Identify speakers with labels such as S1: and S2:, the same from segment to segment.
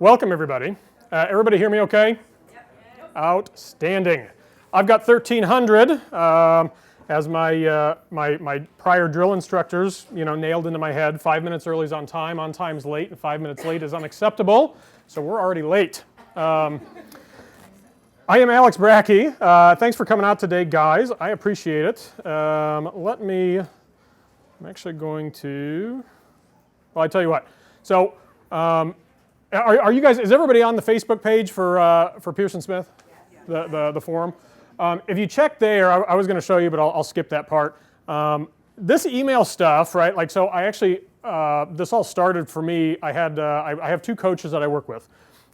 S1: Welcome, everybody. Everybody hear me okay? Yep. Outstanding. I've got 1,300 as my prior drill instructors, nailed into my head. 5 minutes early is on time's late, and 5 minutes late is unacceptable. So we're already late. I am Alex Brackey. Thanks for coming out today, guys. I appreciate it. I'm actually going to, well, I tell you what. So, are you guys, is everybody on the Facebook page for Pearson Smith? Yeah. The forum? If you check there, I was going to show you, but I'll skip that part. This email stuff, right? Like, so I actually, this all started for me. I have two coaches that I work with.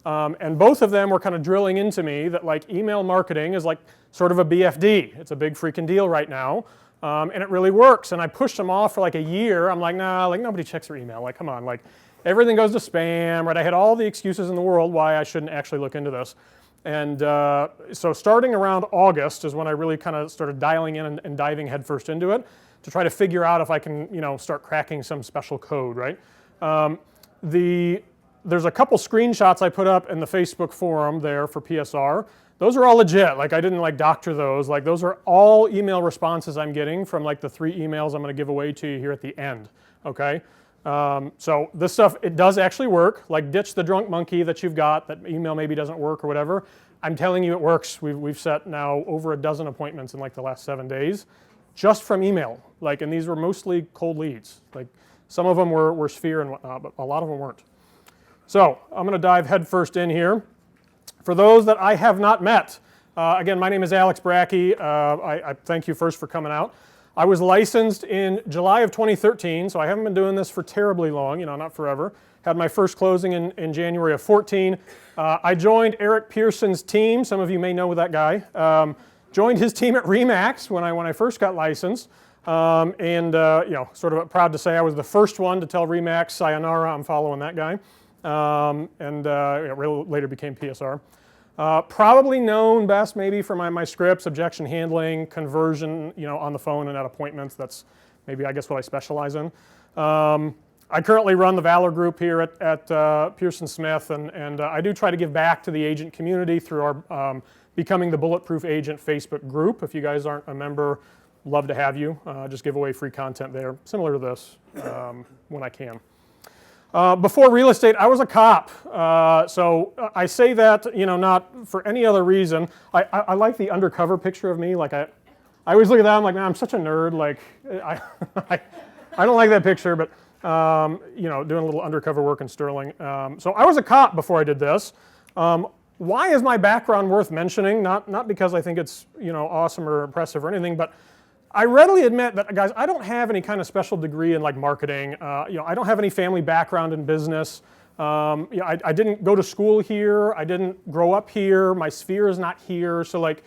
S1: And both of them were kind of drilling into me that like email marketing is like sort of a BFD. It's a big freaking deal right now. And it really works. And I pushed them off for like a year. I'm like, nah, like nobody checks their email. Like, come on, like everything goes to spam, right? I had all the excuses in the world why I shouldn't actually look into this. And so starting around August is when I really kind of started dialing in and diving headfirst into it to try to figure out if I can, start cracking some special code, right? There's a couple screenshots I put up in the Facebook forum there for PSR. Those are all legit. Like I didn't like doctor those. Like those are all email responses I'm getting from like the 3 emails I'm going to give away to you here at the end. Okay. So this stuff, it does actually work. Like ditch the drunk monkey that you've got, that email maybe doesn't work or whatever. I'm telling you it works. We've set now over a dozen appointments in like the last 7 days just from email. Like, and these were mostly cold leads. Like some of them were Sphere and whatnot, but a lot of them weren't. So I'm going to dive headfirst in here. For those that I have not met, again, my name is Alex Brackey. I thank you first for coming out. I was licensed in July of 2013, so I haven't been doing this for terribly long, not forever. Had my first closing in January of 14. I joined Eric Pearson's team. Some of you may know that guy. Joined his team at Remax when I first got licensed. Sort of proud to say I was the first one to tell Remax, sayonara, I'm following that guy. Later became PSR. Probably known best maybe for my scripts, objection handling, conversion, on the phone and at appointments. That's maybe I guess what I specialize in. I currently run the Valor Group here at Pearson Smith, and I do try to give back to the agent community through our Becoming the Bulletproof Agent Facebook group. If you guys aren't a member, love to have you. Just give away free content there, similar to this when I can. Before real estate, I was a cop. So I say that, not for any other reason. I like the undercover picture of me. Like I always look at that, I'm like, man, I'm such a nerd. Like I don't like that picture, but doing a little undercover work in Sterling. So I was a cop before I did this. Why is my background worth mentioning? Not because I think it's, awesome or impressive or anything, but I readily admit that, guys, I don't have any kind of special degree in like marketing. I don't have any family background in business. I didn't go to school here. I didn't grow up here. My sphere is not here. So like,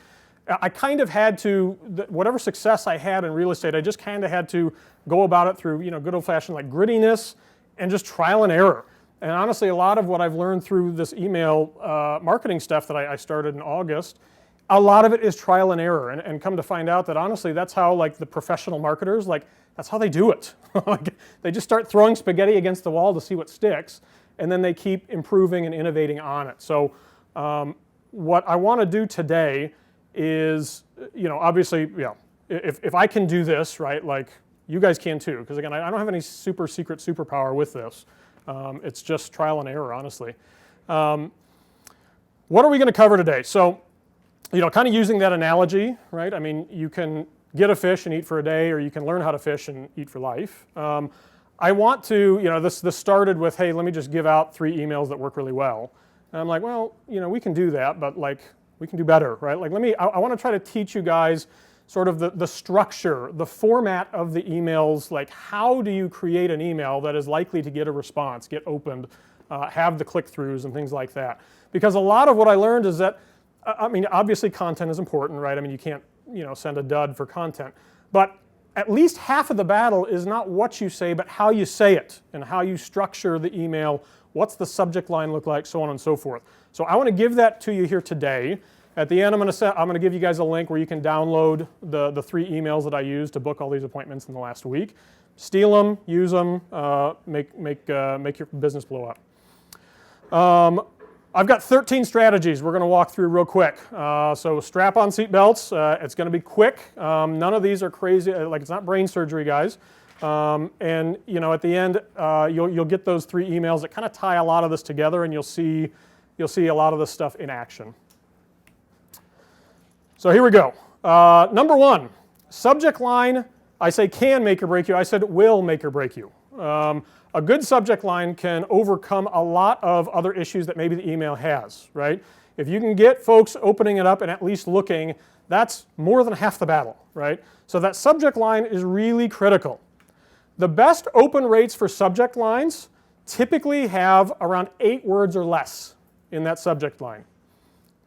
S1: I kind of had to, whatever success I had in real estate, I just kind of had to go about it through, good old-fashioned like grittiness and just trial and error. And honestly, a lot of what I've learned through this email marketing stuff that I started in August, a lot of it is trial and error, and come to find out that honestly, that's how like the professional marketers, like that's how they do it. Like, they just start throwing spaghetti against the wall to see what sticks, and then they keep improving and innovating on it. So what I want to do today is, obviously, if I can do this, right, like you guys can too, because again, I don't have any super secret superpower with this. It's just trial and error, honestly. What are we going to cover today? So, kind of using that analogy, right? I mean, you can get a fish and eat for a day, or you can learn how to fish and eat for life. I want to, this started with, hey, let me just give out 3 emails that work really well. And I'm like, well, we can do that, but like, we can do better, right? Like, I want to try to teach you guys sort of the structure, the format of the emails, like how do you create an email that is likely to get a response, get opened, have the click-throughs and things like that. Because a lot of what I learned is that, obviously content is important, right? You can't, send a dud for content. But at least half of the battle is not what you say, but how you say it and how you structure the email, what's the subject line look like, so on and so forth. So I want to give that to you here today. At the end, I'm going to give you guys a link where you can download the 3 emails that I used to book all these appointments in the last week. Steal them, use them, make your business blow up. I've got 13 strategies we're going to walk through real quick. So strap on seat belts. It's going to be quick. None of these are crazy. Like, it's not brain surgery, guys. And you know, at the end, you'll get those 3 emails that kind of tie a lot of this together, and you'll see a lot of this stuff in action. So here we go. Number 1, subject line. I say can make or break you. I said will make or break you. A good subject line can overcome a lot of other issues that maybe the email has, right? If you can get folks opening it up and at least looking, that's more than half the battle, right? So that subject line is really critical. The best open rates for subject lines typically have around 8 words or less in that subject line.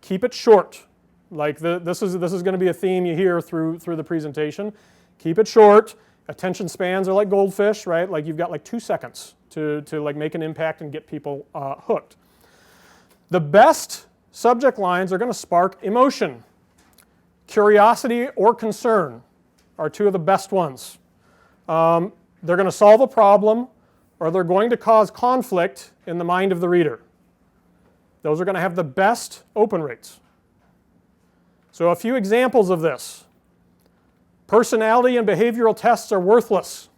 S1: Keep it short. Like this is going to be a theme you hear through the presentation. Keep it short. Attention spans are like goldfish, right? Like you've got like 2 seconds to like make an impact and get people hooked. The best subject lines are going to spark emotion. Curiosity or concern are 2 of the best ones. They're going to solve a problem, or they're going to cause conflict in the mind of the reader. Those are going to have the best open rates. So a few examples of this. Personality and behavioral tests are worthless.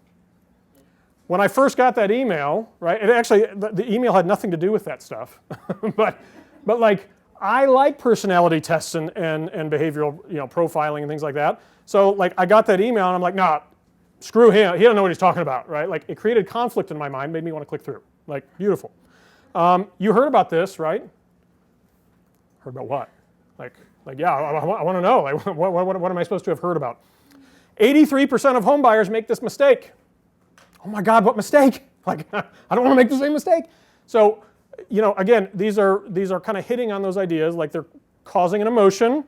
S1: When I first got that email, right, it actually, the email had nothing to do with that stuff, but like, I like personality tests and behavioral, you know, profiling and things like that. So like, I got that email and I'm like, nah, screw him, he doesn't know what he's talking about, right? Like, it created conflict in my mind, made me want to click through. Like, beautiful. You heard about this, right? Heard about what? Like yeah, I want to know. Like, what am I supposed to have heard about? 83% of home buyers make this mistake. Oh my God, what mistake? Like, I don't want to make the same mistake. So, you know, again, these are kind of hitting on those ideas, like they're causing an emotion.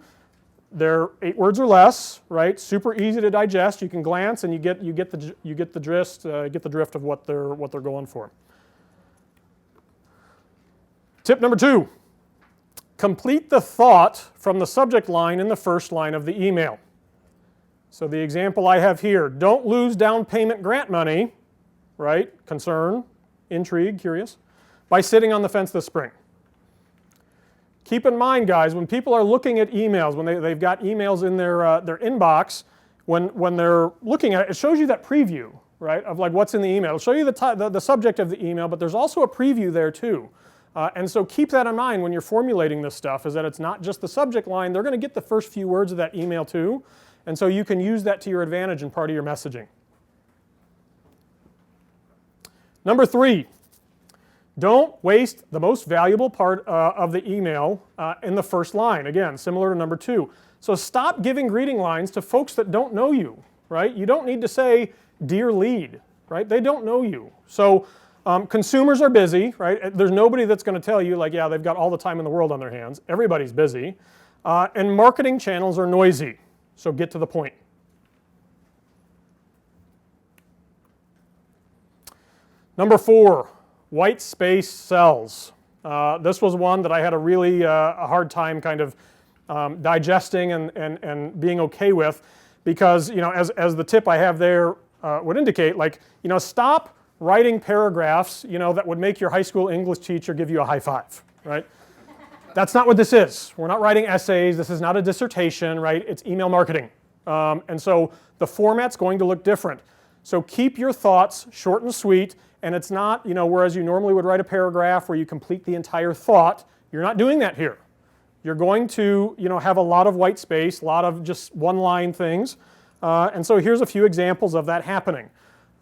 S1: They're 8 words or less, right? Super easy to digest. You can glance and you get the drift of what they're going for. Tip number 2. Complete the thought from the subject line in the first line of the email. So the example I have here, don't lose down payment grant money, right? Concern, intrigue, curious, by sitting on the fence this spring. Keep in mind, guys, when people are looking at emails, when they've got emails in their inbox, when they're looking at it, it shows you that preview, right, of like what's in the email. It'll show you the subject of the email, but there's also a preview there too. And so keep that in mind when you're formulating this stuff, is that it's not just the subject line. They're going to get the first few words of that email too. And so you can use that to your advantage in part of your messaging. Number 3, don't waste the most valuable part of the email in the first line. Again, similar to number 2. So stop giving greeting lines to folks that don't know you, right? You don't need to say, dear lead, right? They don't know you. So consumers are busy, right? There's nobody that's going to tell you, like, yeah, they've got all the time in the world on their hands. Everybody's busy. And marketing channels are noisy. So get to the point. Number 4, white space cells. This was one that I had a really a hard time kind of digesting and being okay with, because, you know, as the tip I have there would indicate, like, you know, stop writing paragraphs, you know, that would make your high school English teacher give you a high five, right? That's not what this is. We're not writing essays. This is not a dissertation, right? It's email marketing. And so the format's going to look different. So keep your thoughts short and sweet, and it's not, you know, whereas you normally would write a paragraph where you complete the entire thought, you're not doing that here. You're going to, you know, have a lot of white space, a lot of just one-line things. And so here's a few examples of that happening.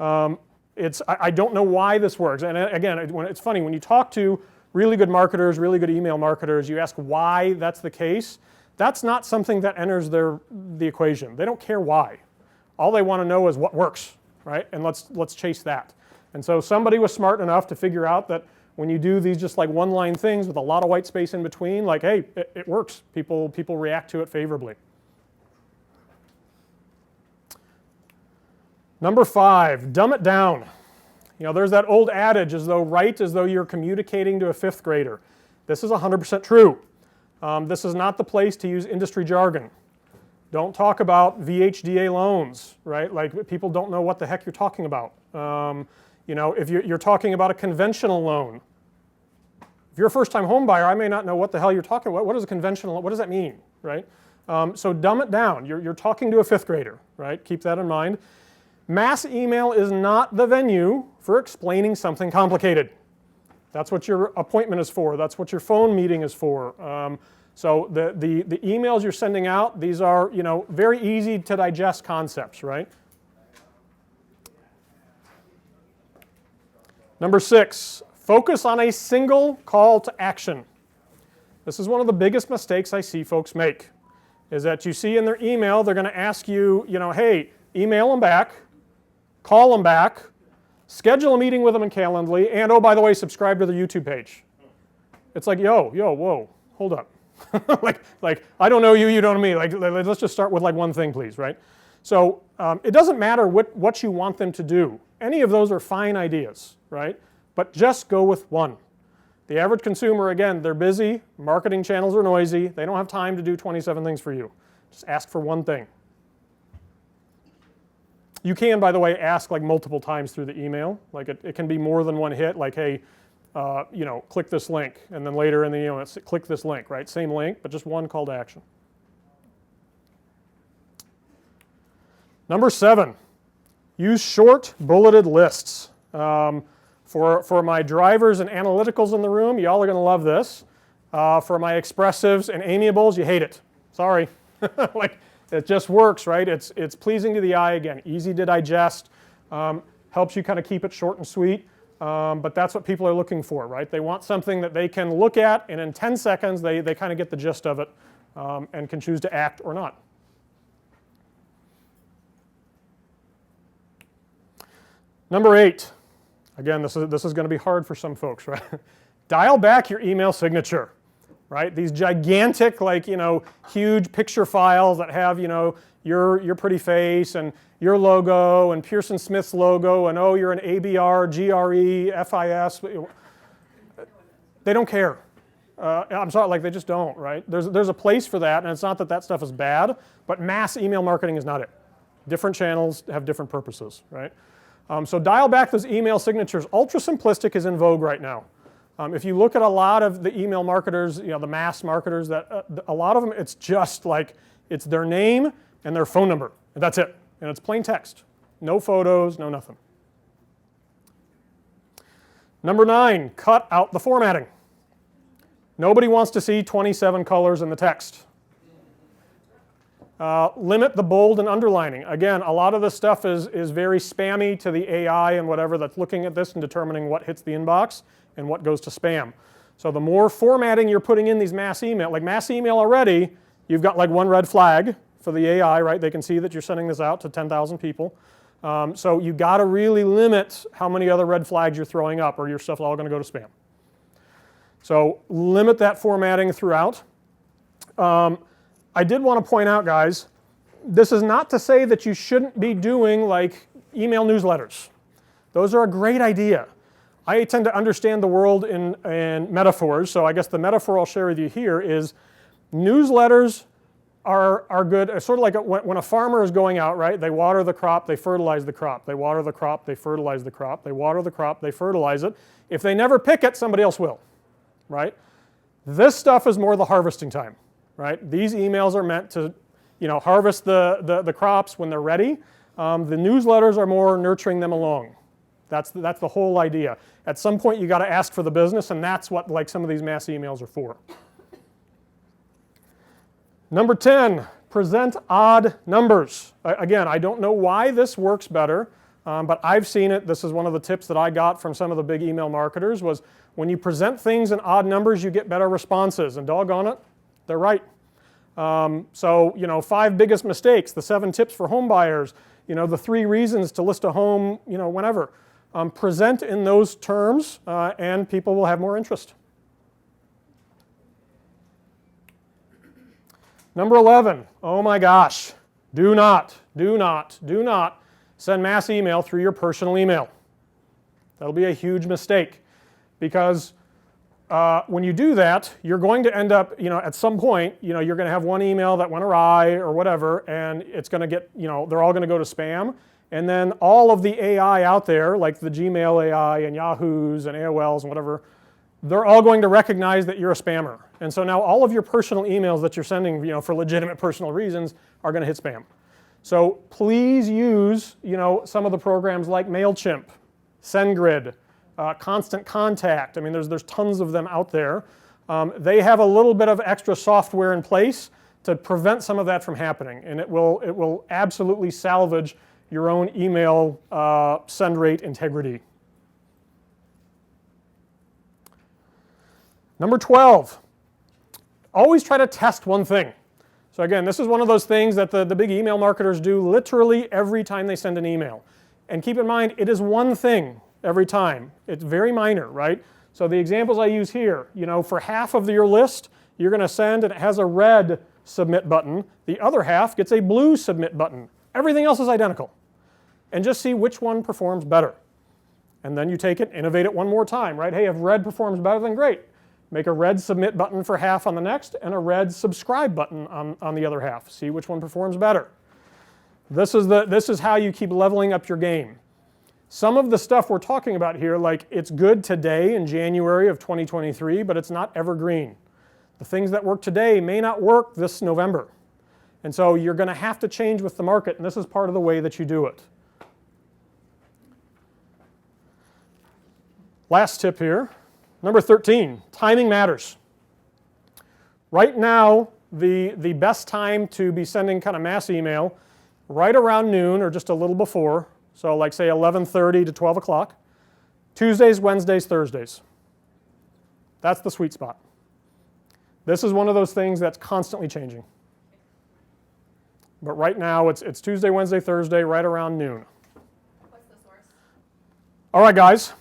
S1: I don't know why this works. And again, it's funny, when you talk to really good marketers, really good email marketers, you ask why that's the case. That's not something that enters the equation. They don't care why. All they want to know is what works, right? And let's chase that. And so somebody was smart enough to figure out that when you do these just like one-line things with a lot of white space in between, like, hey, it works. People react to it favorably. Number 5, dumb it down. You know, there's that old adage, write as though you're communicating to a 5th grader. This is 100% true. This is not the place to use industry jargon. Don't talk about VHDA loans, right? Like, people don't know what the heck you're talking about. You know, if you're talking about a conventional loan, If you're a first-time home buyer, I may not know what the hell you're talking about. What is a conventional, what does that mean, right? So dumb it down. You're talking to a fifth grader, right? Keep that in mind. Mass email is not the venue for explaining something complicated. That's what your appointment is for. That's what your phone meeting is for. So the emails you're sending out, these are very easy to digest concepts, right? Number 6, focus on a single call to action. This is one of the biggest mistakes I see folks make, is that you see in their email, they're going to ask you, hey, email them back, call them back, schedule a meeting with them in Calendly, and oh, by the way, subscribe to their YouTube page. It's like, whoa, hold up. like, I don't know you, you don't know me. Like, let's just start with like one thing, please, right? So it doesn't matter what you want them to do. Any of those are fine ideas, right? But just go with one. The average consumer, again, they're busy, marketing channels are noisy, they don't have time to do 27 things for you. Just ask for one thing. You can, by the way, ask like multiple times through the email. Like it can be more than one hit, like, hey, click this link, and then later in the email, it's click this link, right? Same link, but just one call to action. Number 7, use short bulleted lists. For my drivers and analyticals in the room, y'all are going to love this. For my expressives and amiables, you hate it. Sorry. Like, it just works, right? It's pleasing to the eye, again, easy to digest, helps you kind of keep it short and sweet, but that's what people are looking for, right? They want something that they can look at, and in 10 seconds, they kind of get the gist of it and can choose to act or not. Number 8, again, this is going to be hard for some folks, right? Dial back your email signature, right? These gigantic, like, huge picture files that have, your pretty face and your logo and Pearson Smith's logo and, oh, you're an ABR, GRE, FIS. They don't care. I'm sorry, like, they just don't, right? There's a place for that, and it's not that stuff is bad, but mass email marketing is not it. Different channels have different purposes, right? So dial back those email signatures. Ultra simplistic is in vogue right now. If you look at a lot of the email marketers, the mass marketers, a lot of them, it's just like, it's their name and their phone number, and that's it. And it's plain text. No photos, no nothing. Number 9, cut out the formatting. Nobody wants to see 27 colors in the text. Limit the bold and underlining. Again, a lot of this stuff is very spammy to the AI and whatever that's looking at this and determining what hits the inbox and what goes to spam. So the more formatting you're putting in these mass email, like mass email already, you've got like one red flag for the AI, right? They can see that you're sending this out to 10,000 people. So you got to really limit how many other red flags you're throwing up, or your stuff's all going to go to spam. So limit that formatting throughout. I did want to point out, guys, this is not to say that you shouldn't be doing like email newsletters. Those are a great idea. I tend to understand the world in metaphors, so I guess the metaphor I'll share with you here is newsletters are good. It's sort of like when a farmer is going out, right? They water the crop, they fertilize the crop. They water the crop, they fertilize the crop. They water the crop, they fertilize it. If they never pick it, somebody else will, right? This stuff is more the harvesting time, right? These emails are meant to, harvest the crops when they're ready. The newsletters are more nurturing them along. That's the whole idea. At some point, you got to ask for the business, and that's what like some of these mass emails are for. Number 10, present odd numbers. Again, I don't know why this works better, but I've seen it. This is one of the tips that I got from some of the big email marketers was when you present things in odd numbers, you get better responses, and doggone it, they're right. So, 5 biggest mistakes, the 7 tips for home buyers, the 3 reasons to list a home, whenever. Present in those terms, and people will have more interest. Number 11, oh my gosh, do not send mass email through your personal email. That'll be a huge mistake because when you do that, you're going to end up, at some point, you're going to have one email that went awry or whatever, and it's going to get, they're all going to go to spam. And then all of the AI out there, like the Gmail AI and Yahoo's and AOL's and whatever, they're all going to recognize that you're a spammer. And so now all of your personal emails that you're sending, for legitimate personal reasons are going to hit spam. So please use, some of the programs like MailChimp, SendGrid, Constant Contact. I mean, there's tons of them out there. They have a little bit of extra software in place to prevent some of that from happening, and it will absolutely salvage your own email send rate integrity. Number 12, always try to test one thing. So again, this is one of those things that the big email marketers do literally every time they send an email. And keep in mind, it is one thing every time. It's very minor, right? So the examples I use here, for half of your list, you're going to send and it has a red submit button. The other half gets a blue submit button. Everything else is identical. And just see which one performs better. And then you take it, innovate it one more time, right? Hey, if red performs better, then great. Make a red submit button for half on the next and a red subscribe button on the other half. See which one performs better. This is how you keep leveling up your game. Some of the stuff we're talking about here, like it's good today in January of 2023, but it's not evergreen. The things that work today may not work this November. And so you're going to have to change with the market, and this is part of the way that you do it. Last tip here. Number 13, timing matters. Right now, the best time to be sending kind of mass email, right around noon or just a little before, so like say 11:30 to 12 o'clock, Tuesdays, Wednesdays, Thursdays. That's the sweet spot. This is one of those things that's constantly changing. But right now, it's Tuesday, Wednesday, Thursday, right around noon.
S2: What's the source?
S1: All right, guys.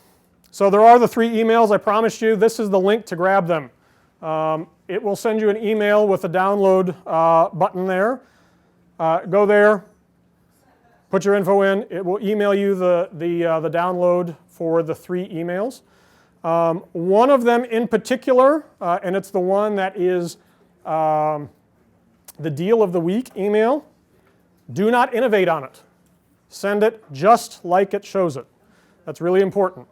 S1: So there are the 3 emails I promised you. This is the link to grab them. It will send you an email with a download button there. Go there, put your info in. It will email you the download for the 3 emails. One of them in particular, and it's the one that is the deal of the week email. Do not innovate on it. Send it just like it shows it. That's really important.